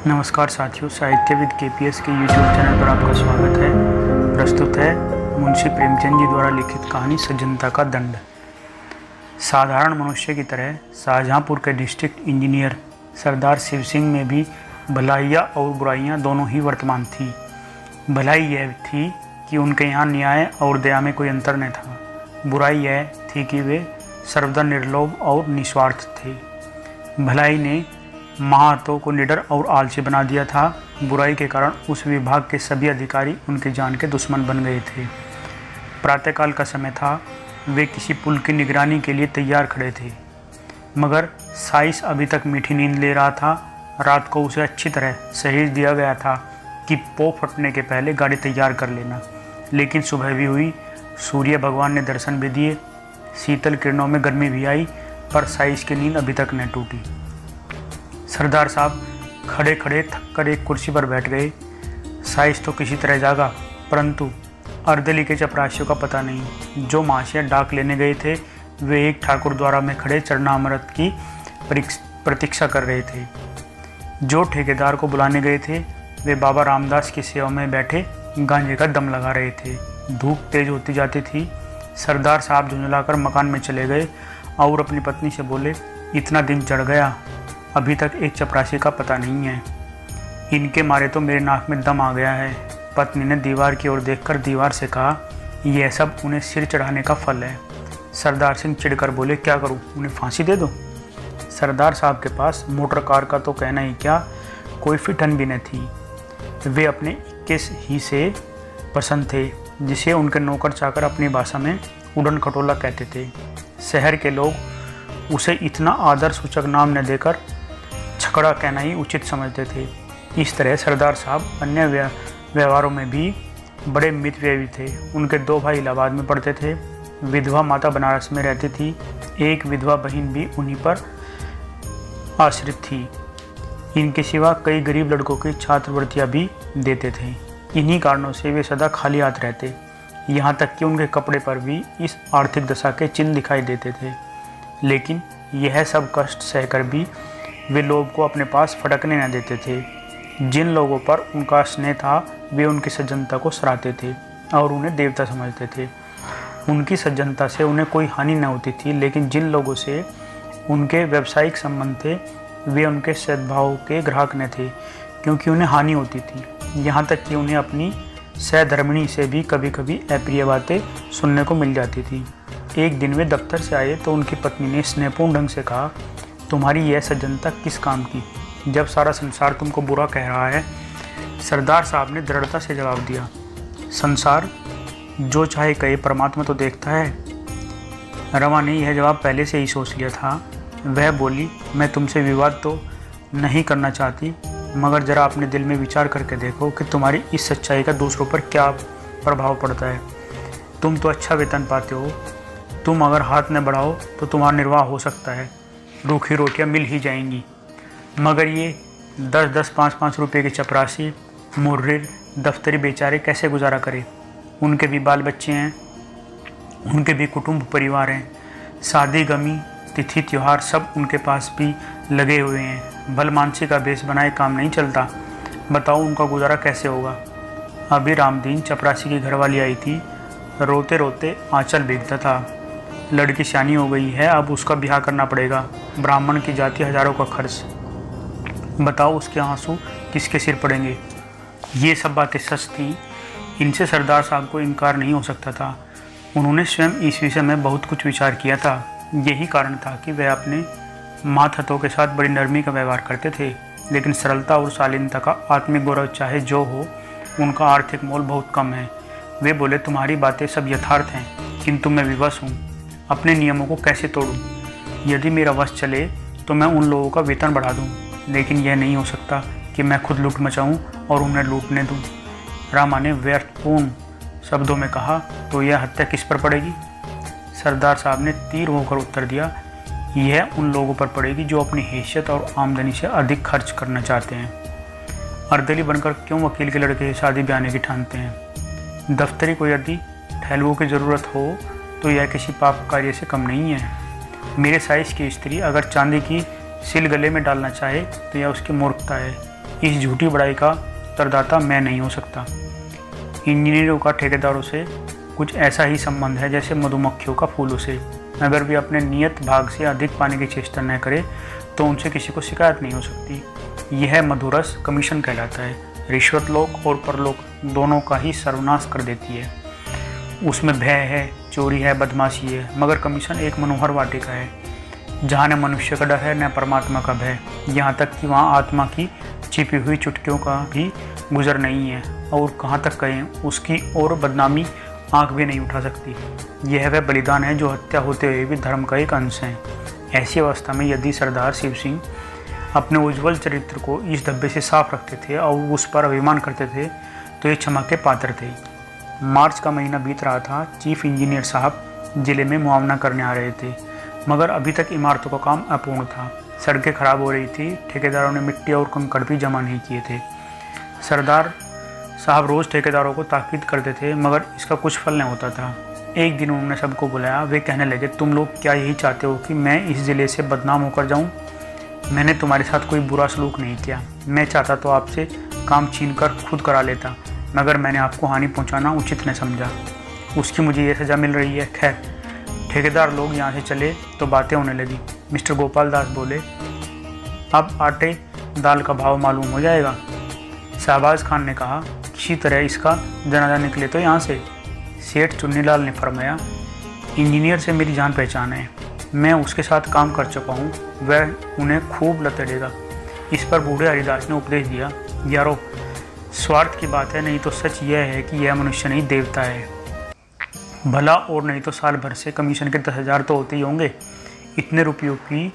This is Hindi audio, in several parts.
नमस्कार साथियों, साहित्यविद केपीएस के यूट्यूब चैनल पर आपका स्वागत है। प्रस्तुत है मुंशी प्रेमचंद जी द्वारा लिखित कहानी सज्जनता का दंड। साधारण मनुष्य की तरह शाहजहाँपुर के डिस्ट्रिक्ट इंजीनियर सरदार शिव सिंह में भी भलाइयाँ और बुराइयाँ दोनों ही वर्तमान थी। भलाई यह थी कि उनके यहाँ न्याय और दया में कोई अंतर न था। बुराई यह थी कि वे सर्वदा निर्लोभ और निस्वार्थ थे। भलाई ने महारथों को निडर और आलसी बना दिया था। बुराई के कारण उस विभाग के सभी अधिकारी उनकी जान के दुश्मन बन गए थे। प्रातःकाल का समय था। वे किसी पुल की निगरानी के लिए तैयार खड़े थे, मगर साइस अभी तक मीठी नींद ले रहा था। रात को उसे अच्छी तरह सहेज दिया गया था कि पौ फटने के पहले गाड़ी तैयार कर लेना। लेकिन सुबह भी हुई, सूर्य भगवान ने दर्शन भी दिए, शीतल किरणों में गर्मी भी आई, पर साइस की नींद अभी तक न टूटी। सरदार साहब खड़े खड़े थक कर एक कुर्सी पर बैठ गए। साइस तो किसी तरह जागा, परंतु अर्दली के चपरासियों का पता नहीं। जो महाशय डाक लेने गए थे वे एक ठाकुर द्वारा में खड़े चरणामृत की प्रतीक्षा कर रहे थे। जो ठेकेदार को बुलाने गए थे वे बाबा रामदास की सेवा में बैठे गांजे का दम लगा रहे थे। धूप तेज होती जाती थी। सरदार साहब झुंझलाकर मकान में चले गए और अपनी पत्नी से बोले, इतना दिन चढ़ गया, अभी तक एक चपरासी का पता नहीं है। इनके मारे तो मेरे नाक में दम आ गया है। पत्नी ने दीवार की ओर देखकर दीवार से कहा, यह सब उन्हें सिर चढ़ाने का फल है। सरदार सिंह चिढ़कर बोले, क्या करूं, उन्हें फांसी दे दूं? सरदार साहब के पास मोटर कार का तो कहना ही क्या, कोई फिटन भी न थी। वे अपने 21 ही से पसंद थे, जिसे उनके नौकर चाकर अपनी भाषा में उड़न खटोला कहते थे। शहर के लोग उसे इतना आदर सूचक नाम न देकर छकड़ा कहना ही उचित समझते थे। इस तरह सरदार साहब अन्य व्यवहारों में भी बड़े मितव्ययी थे। उनके 2 भाई इलाहाबाद में पढ़ते थे। विधवा माता बनारस में रहती थी। एक विधवा बहन भी उन्हीं पर आश्रित थी। इनके सिवा कई गरीब लड़कों की छात्रवृत्तियां भी देते थे। इन्हीं कारणों से वे सदा खाली हाथ रहते। यहाँ तक कि उनके कपड़े पर भी इस आर्थिक दशा के चिन्ह दिखाई देते थे। लेकिन यह सब कष्ट सहकर भी वे लोग को अपने पास फटकने न देते थे। जिन लोगों पर उनका स्नेह था वे उनकी सज्जनता को सराहते थे और उन्हें देवता समझते थे। उनकी सज्जनता से उन्हें कोई हानि न होती थी, लेकिन जिन लोगों से उनके व्यावसायिक संबंध थे वे उनके सद्भाव के ग्राहक न थे, क्योंकि उन्हें हानि होती थी। यहाँ तक कि उन्हें अपनी सहधर्मिणी से भी कभी कभी अप्रिय बातें सुनने को मिल जाती थी। एक दिन वे दफ्तर से आए तो उनकी पत्नी ने स्नेहपूर्ण ढंग से कहा, तुम्हारी यह सज्जनता किस काम की, जब सारा संसार तुमको बुरा कह रहा है? सरदार साहब ने दृढ़ता से जवाब दिया, संसार जो चाहे कहे, परमात्मा तो देखता है। रमा ने यह जवाब पहले से ही सोच लिया था। वह बोली, मैं तुमसे विवाद तो नहीं करना चाहती, मगर जरा अपने दिल में विचार करके देखो कि तुम्हारी इस सच्चाई का दूसरों पर क्या प्रभाव पड़ता है। तुम तो अच्छा वेतन पाते हो, तुम अगर हाथ न बढ़ाओ तो तुम्हारा निर्वाह हो सकता है, रूखी रोटियां मिल ही जाएंगी। मगर ये 10-10, 5-5 रुपये के चपरासी, मुर्रिर, दफ्तरी बेचारे कैसे गुजारा करें? उनके भी बाल बच्चे हैं, उनके भी कुटुंब परिवार हैं, शादी गमी तिथि त्योहार सब उनके पास भी लगे हुए हैं। भलमानसी का बेस बनाए काम नहीं चलता। बताओ उनका गुजारा कैसे होगा? अभी रामदीन चपरासी की घरवाली आई थी। रोते रोते आंचल भीगता था। लड़की सियानी हो गई है, अब उसका ब्याह करना पड़ेगा। ब्राह्मण की जाति, हजारों का खर्च। बताओ उसके आंसू किसके सिर पड़ेंगे? ये सब बातें सच थी। इनसे सरदार साहब को इनकार नहीं हो सकता था। उन्होंने स्वयं इस विषय में बहुत कुछ विचार किया था। यही कारण था कि वह अपने मातहतों के साथ बड़ी नरमी का व्यवहार करते थे। लेकिन सरलता और शालीनता का आत्मिक गौरव चाहे जो हो, उनका आर्थिक मोल बहुत कम है। वे बोले, तुम्हारी बातें सब यथार्थ हैं, किंतु मैं विवश हूँ। अपने नियमों को कैसे तोड़ूं? यदि मेरा वश चले तो मैं उन लोगों का वेतन बढ़ा दूं, लेकिन यह नहीं हो सकता कि मैं खुद लूट मचाऊं और उन्हें लूटने दूं। रामा ने व्यर्थपूर्ण शब्दों में कहा, तो यह हत्या किस पर पड़ेगी? सरदार साहब ने तीर होकर उत्तर दिया, यह उन लोगों पर पड़ेगी जो अपनी हैसियत और आमदनी से अधिक खर्च करना चाहते हैं। अर्दली बनकर क्यों वकील के लड़के से शादी ब्याहने की ठानते हैं? दफ्तरी को यदि ठहलुओं की ज़रूरत हो तो यह किसी पाप कार्य से कम नहीं है। मेरे साइज की स्त्री अगर चांदी की सिल गले में डालना चाहे तो यह उसकी मूर्खता है। इस झूठी बड़ाई का उत्तरदाता मैं नहीं हो सकता। इंजीनियरों का ठेकेदारों से कुछ ऐसा ही संबंध है जैसे मधुमक्खियों का फूलों से। अगर वे अपने नियत भाग से अधिक पाने की चेष्टा न करें तो उनसे किसी को शिकायत नहीं हो सकती। यह मधुरस कमीशन कहलाता है। रिश्वत लोक और परलोक दोनों का ही सर्वनाश कर देती है। उसमें भय है, चोरी है, बदमाशी है, मगर कमीशन एक मनोहर वाटिका है जहाँ न मनुष्य का डर है न परमात्मा का भय। यहाँ तक कि वहाँ आत्मा की छिपी हुई चुटकियों का भी गुजर नहीं है, और कहाँ तक कहें उसकी और बदनामी आंख भी नहीं उठा सकती। यह वह बलिदान है जो हत्या होते हुए भी धर्म का एक अंश है। ऐसी अवस्था में यदि सरदार शिव सिंह अपने उज्जवल चरित्र को इस धब्बे से साफ रखते थे और उस पर अभिमान करते थे तो ये क्षमा के पात्र थे। मार्च का महीना बीत रहा था। चीफ इंजीनियर साहब जिले में मुआवना करने आ रहे थे, मगर अभी तक इमारतों का काम अपूर्ण था। सड़कें खराब हो रही थी। ठेकेदारों ने मिट्टी और कंकड़ भी जमा नहीं किए थे। सरदार साहब रोज़ ठेकेदारों को ताकीद करते थे, मगर इसका कुछ फल नहीं होता था। एक दिन उन्होंने सबको बुलाया। वे कहने लगे, तुम लोग क्या यही चाहते हो कि मैं इस ज़िले से बदनाम होकर जाऊं? मैंने तुम्हारे साथ कोई बुरा सलूक नहीं किया। मैं चाहता तो आपसे काम छीनकर खुद करा लेता, मगर मैंने आपको हानि पहुंचाना उचित न समझा। उसकी मुझे ये सज़ा मिल रही है। खैर, ठेकेदार लोग यहाँ से चले तो बातें होने लगी। मिस्टर गोपाल दास बोले, अब आटे दाल का भाव मालूम हो जाएगा। शहबाज खान ने कहा, किसी तरह इसका जनाजा निकले तो यहाँ से। सेठ चुन्नीलाल ने फरमाया, इंजीनियर से मेरी जान पहचान है, मैं उसके साथ काम कर चुका हूँ, वह उन्हें खूब लतेड़ेगा। इस पर बूढ़े हरिदास ने उपदेश दिया, यारो स्वार्थ की बात है, नहीं तो सच यह है कि यह मनुष्य नहीं देवता है। भला और नहीं तो साल भर से कमीशन के 10,000 तो होते ही होंगे। इतने रुपयों की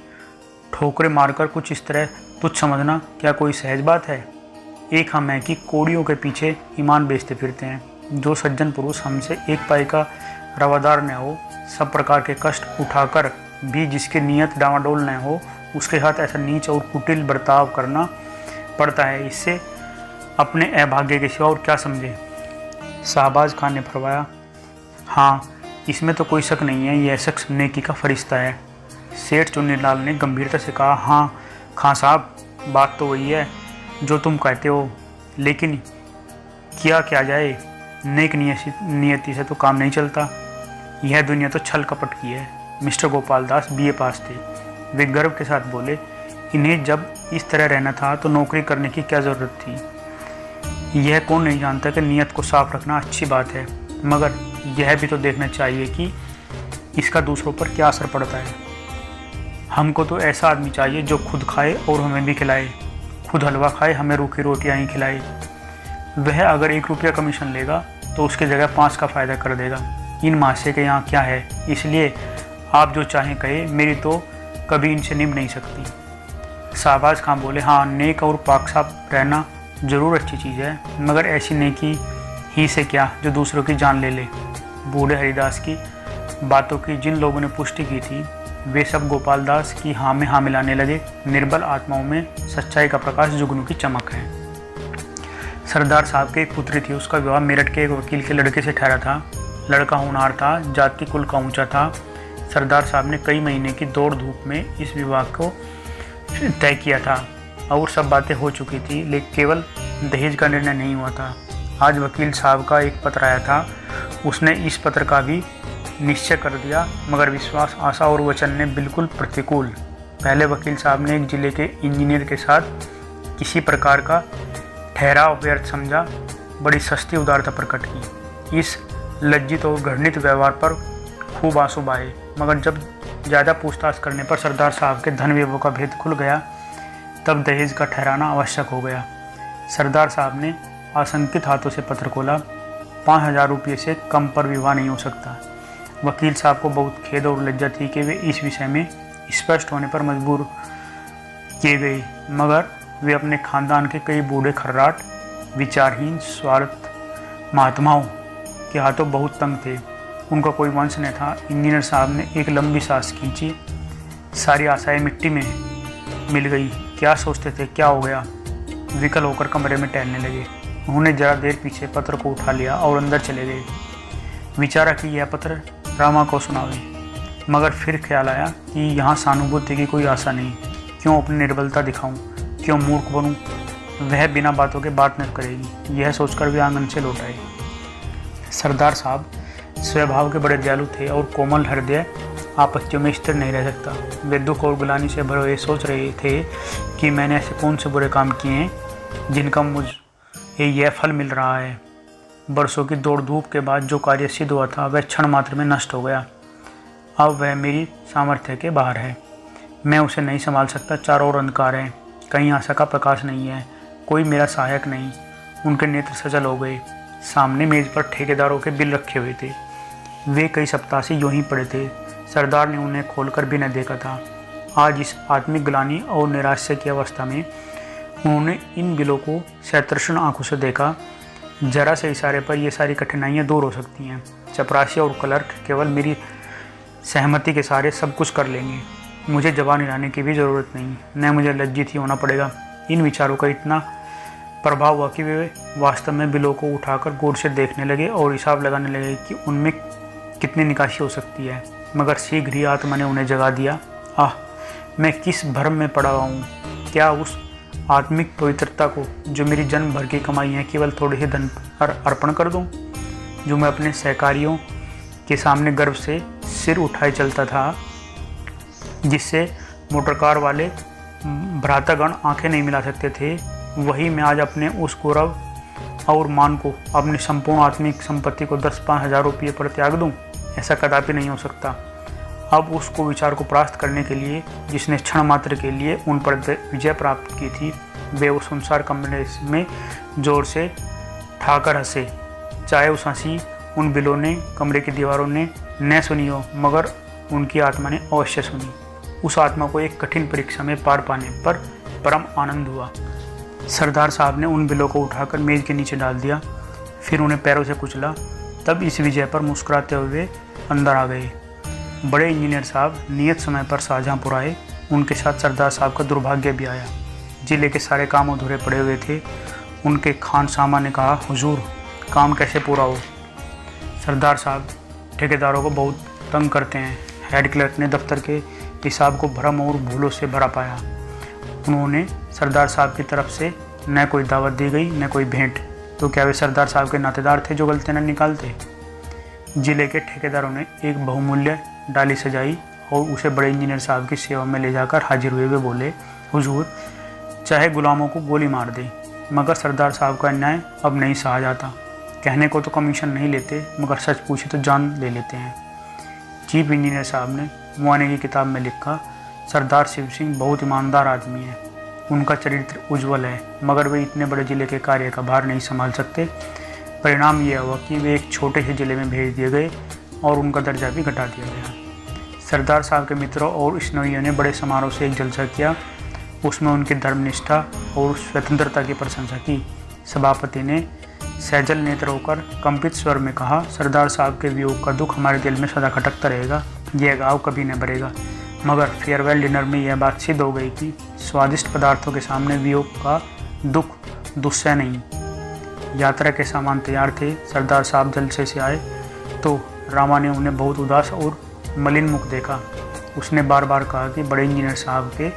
ठोकरें मारकर कुछ इस तरह तुच्छ समझना क्या कोई सहज बात है? एक हम हैं कि कोड़ियों के पीछे ईमान बेचते फिरते हैं। जो सज्जन पुरुष हमसे एक पाई का रवादार न हो, सब प्रकार के कष्ट उठाकर भी जिसकी नीयत डामाडोल न हो, उसके साथ ऐसा नीच और कुटिल बर्ताव करना पड़ता है। इससे अपने अभाग्य के सिवा और क्या समझे? शहबाज खान ने फरमाया, हाँ, इसमें तो कोई शक नहीं है, यह शख्स नेकी का फरिश्ता है। सेठ चुन्नीलाल ने गंभीरता से कहा, हाँ खां साहब, बात तो वही है जो तुम कहते हो, लेकिन क्या जाए, नेक नियति से तो काम नहीं चलता। यह दुनिया तो छल कपट की है। मिस्टर गोपाल दास BA पास थे। वे गर्व के साथ बोले, इन्हें जब इस तरह रहना था तो नौकरी करने की क्या ज़रूरत थी? यह कौन नहीं जानता कि नियत को साफ रखना अच्छी बात है, मगर यह भी तो देखना चाहिए कि इसका दूसरों पर क्या असर पड़ता है। हमको तो ऐसा आदमी चाहिए जो खुद खाए और हमें भी खिलाए, खुद हलवा खाए, हमें रूखी रोटियां ही खिलाए। वह अगर 1 रुपया कमीशन लेगा तो उसकी जगह 5 का फ़ायदा कर देगा। इन माशे के यहाँ क्या है? इसलिए आप जो चाहें कहे, मेरी तो कभी इनसे निभ नहीं सकती। शहबाज खान बोले, हाँ, नेक और पाक-साफ रहना ज़रूर अच्छी चीज़ है, मगर ऐसी नेकी ही से क्या जो दूसरों की जान ले ले। बूढ़े हरिदास की बातों की जिन लोगों ने पुष्टि की थी, वे सब गोपाल दास की हाँ में हाँ मिलाने लगे। निर्बल आत्माओं में सच्चाई का प्रकाश जुगनू की चमक है। सरदार साहब की एक पुत्री थी। उसका विवाह मेरठ के एक वकील के लड़के से ठहरा था। लड़का होनहार था, जाति कुल का ऊंचा था। सरदार साहब ने कई महीने की दौड़ धूप में इस विवाह को तय किया था और सब बातें हो चुकी थी, लेकिन केवल दहेज का निर्णय नहीं हुआ था। आज वकील साहब का एक पत्र आया था। उसने इस पत्र का भी निश्चय कर दिया, मगर विश्वास, आशा और वचन ने बिल्कुल प्रतिकूल। पहले वकील साहब ने एक जिले के इंजीनियर के साथ किसी प्रकार का ठहराव व्यर्थ समझा, बड़ी सस्ती उदारता प्रकट की। इस लज्जित और घृणित व्यवहार पर खूब आंसू बहाए, मगर जब ज़्यादा पूछताछ करने पर सरदार साहब के धन व्यवहार का भेद खुल गया, तब दहेज का ठहराना आवश्यक हो गया। सरदार साहब ने आशंकित हाथों से पत्र खोला। 5,000 रुपये से कम पर विवाह नहीं हो सकता। वकील साहब को बहुत खेद और लज्जा थी कि वे इस विषय में स्पष्ट होने पर मजबूर किए गए, मगर वे अपने खानदान के कई बूढ़े खर्राट, विचारहीन, स्वार्थ महात्माओं के हाथों बहुत तंग थे। उनका कोई वंश न था। इंजीनियर साहब ने एक लंबी सांस खींची। सारी आशाएं मिट्टी में मिल गई। क्या सोचते थे, क्या हो गया? विकल होकर कमरे में टहलने लगे। उन्होंने जरा देर पीछे पत्र को उठा लिया और अंदर चले गए। विचारा कि यह पत्र रामा को सुनावे, मगर फिर ख्याल आया कि यहाँ सहानुभूति की कोई आशा नहीं। क्यों अपनी निर्बलता दिखाऊं? क्यों मूर्ख बनूं? वह बिना बातों के बात न करेगी, यह सोचकर वे आंगन से लौट आए। सरदार साहब स्वभाव के बड़े दयालु थे और कोमल हृदय आपत्तियों में स्थिर नहीं रह सकता। वे दुख और ग्लानि से भरे हुए सोच रहे थे कि मैंने ऐसे कौन से बुरे काम किए हैं जिनका मुझे यह फल मिल रहा है। बरसों की दौड़ धूप के बाद जो कार्य सिद्ध हुआ था वह क्षण मात्र में नष्ट हो गया। अब वह मेरी सामर्थ्य के बाहर है, मैं उसे नहीं संभाल सकता। चारों ओर अंधकार है, कहीं आशा का प्रकाश नहीं है, कोई मेरा सहायक नहीं। उनके नेत्र सजल हो गए। सामने मेज पर ठेकेदारों के बिल रखे हुए थे, वे कई सप्ताह से यूं ही पड़े थे। सरदार ने उन्हें खोलकर भी न देखा था। आज इस आत्मिक ग्लानि और निराशा की अवस्था में उन्होंने इन बिलों को सतृष्ण आंखों से देखा। जरा से इशारे पर ये सारी कठिनाइयाँ दूर हो सकती हैं। चपरासी और क्लर्क केवल मेरी सहमति के सहारे सब कुछ कर लेंगे, मुझे जबान हिलाने की भी ज़रूरत नहीं, न मुझे लज्जित ही होना पड़ेगा। इन विचारों का इतना प्रभाव हुआ कि वे वास्तव में बिलों को उठाकर गौर से देखने लगे और हिसाब लगाने लगे कि उनमें कितनी निकासी हो सकती है। मगर शीघ्र ही आत्मा ने उन्हें जगा दिया। आह, मैं किस भ्रम में पड़ा हुआ हूँ। क्या उस आत्मिक पवित्रता को जो मेरी जन्म भर की कमाई है केवल थोड़े ही धन पर अर्पण कर दूँ, जो मैं अपने सहकारियों के सामने गर्व से सिर उठाए चलता था, जिससे मोटरकार वाले भ्रातागण आंखें नहीं मिला सकते थे, वही मैं आज अपने उस गौरव और मान को, अपनी संपूर्ण आत्मिक संपत्ति को 10-5 हज़ार रुपये पर त्याग दूं? ऐसा कदापि नहीं हो सकता। अब उसको विचार को परास्त करने के लिए जिसने क्षण मात्र के लिए उन पर विजय प्राप्त की थी, वे उस संसार कमरे में जोर से ठाकर हंसे। चाहे उस हंसी उन बिलों ने, कमरे की दीवारों ने न सुनी हो, मगर उनकी आत्मा ने अवश्य सुनी। उस आत्मा को एक कठिन परीक्षा में पार पाने पर परम आनंद हुआ। सरदार साहब ने उन बिलों को उठाकर मेज के नीचे डाल दिया, फिर उन्हें पैरों से कुचला। तब इस विजय पर मुस्कुराते हुए अंदर आ गए। बड़े इंजीनियर साहब नियत समय पर शाहजहाँपुर आए। उनके साथ सरदार साहब का दुर्भाग्य भी आया। जिले के सारे काम अधूरे पड़े हुए थे। उनके खान सामा ने कहा, हुजूर, काम कैसे पूरा हो? सरदार साहब ठेकेदारों को बहुत तंग करते हैं। हेड क्लर्क ने दफ्तर के हिसाब को भ्रम और भूलों से भरा पाया। उन्होंने सरदार साहब की तरफ से न कोई दावत दी गई न कोई भेंट, तो क्या वे सरदार साहब के नातेदार थे जो गलतियां न निकालते? जिले के ठेकेदारों ने एक बहुमूल्य डाली सजाई और उसे बड़े इंजीनियर साहब की सेवा में ले जाकर हाजिर हुए। वे बोले, हुजूर, चाहे गुलामों को गोली मार दे, मगर सरदार साहब का अन्याय अब नहीं सहा जाता। कहने को तो कमीशन नहीं लेते, मगर सच पूछे तो जान ले लेते हैं। चीफ इंजीनियर साहब ने मुआने की किताब में लिखा, सरदार शिव सिंह बहुत ईमानदार आदमी है, उनका चरित्र उज्जवल है, मगर वे इतने बड़े ज़िले के कार्य का भार नहीं संभाल सकते। परिणाम यह हुआ कि वे एक छोटे से ज़िले में भेज दिए गए और उनका दर्जा भी घटा दिया गया। सरदार साहब के मित्रों और स्नेहियों ने बड़े समारोह से एक जलसा किया। उसमें उनकी धर्मनिष्ठा और स्वतंत्रता की प्रशंसा की। सभापति ने सैजल नेत्र होकर कंपित स्वर में कहा, सरदार साहब के वियोग का दुख हमारे दिल में सदा खटकता रहेगा, यह घाव कभी न भरेगा। मगर फेयरवेल डिनर में यह बात सिद्ध हो गई कि स्वादिष्ट पदार्थों के सामने वियोग का दुख दुस्सह नहीं। यात्रा के सामान तैयार थे। सरदार साहब जलसे से आए तो रामा ने उन्हें बहुत उदास और मलिन मुख देखा। उसने बार बार कहा कि बड़े इंजीनियर साहब के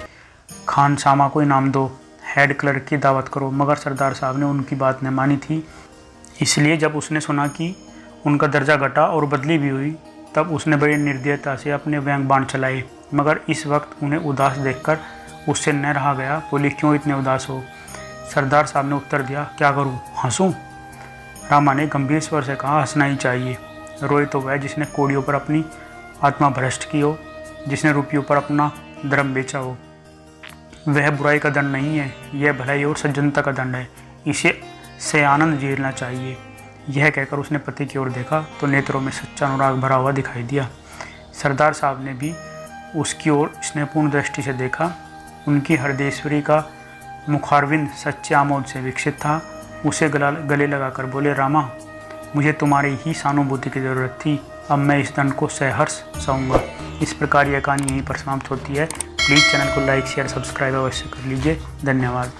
खान सामा को इनाम दो, हेड क्लर्क की दावत करो, मगर सरदार साहब ने उनकी बात न मानी थी। इसलिए जब उसने सुना कि उनका दर्जा घटा और बदली भी हुई, तब उसने बड़ी निर्दयता से अपने व्यंग बाण चलाए। मगर इस वक्त उन्हें उदास देखकर उससे न रहा गया। बोले, क्यों इतने उदास हो? सरदार साहब ने उत्तर दिया, क्या करूं, हंसूं? रामा ने गंभीर स्वर से कहा, हंसना ही चाहिए। रोए तो वह जिसने कोड़ियों पर अपनी आत्मा भ्रष्ट की हो, जिसने रुपयों पर अपना धर्म बेचा हो। वह बुराई का दंड नहीं है, यह भलाई और सज्जनता का दंड है। इसे से आनंद झेलना चाहिए। यह कहकर उसने पति की ओर देखा तो नेत्रों में सच्चा अनुराग भरा हुआ दिखाई दिया। सरदार साहब ने भी उसकी ओर स्नेहपूर्ण दृष्टि से देखा। उनकी हृदयेश्वरी का मुखारविंद सच्चे आमोद से विकसित था। उसे गले लगाकर बोले, रामा, मुझे तुम्हारी ही सहानुभूति की ज़रूरत थी। अब मैं इस दंड को सहर्ष सहूँगा। इस प्रकार यह कहानी यहीं पर समाप्त होती है। प्लीज़ चैनल को लाइक शेयर सब्सक्राइब अवश्य कर लीजिए। धन्यवाद।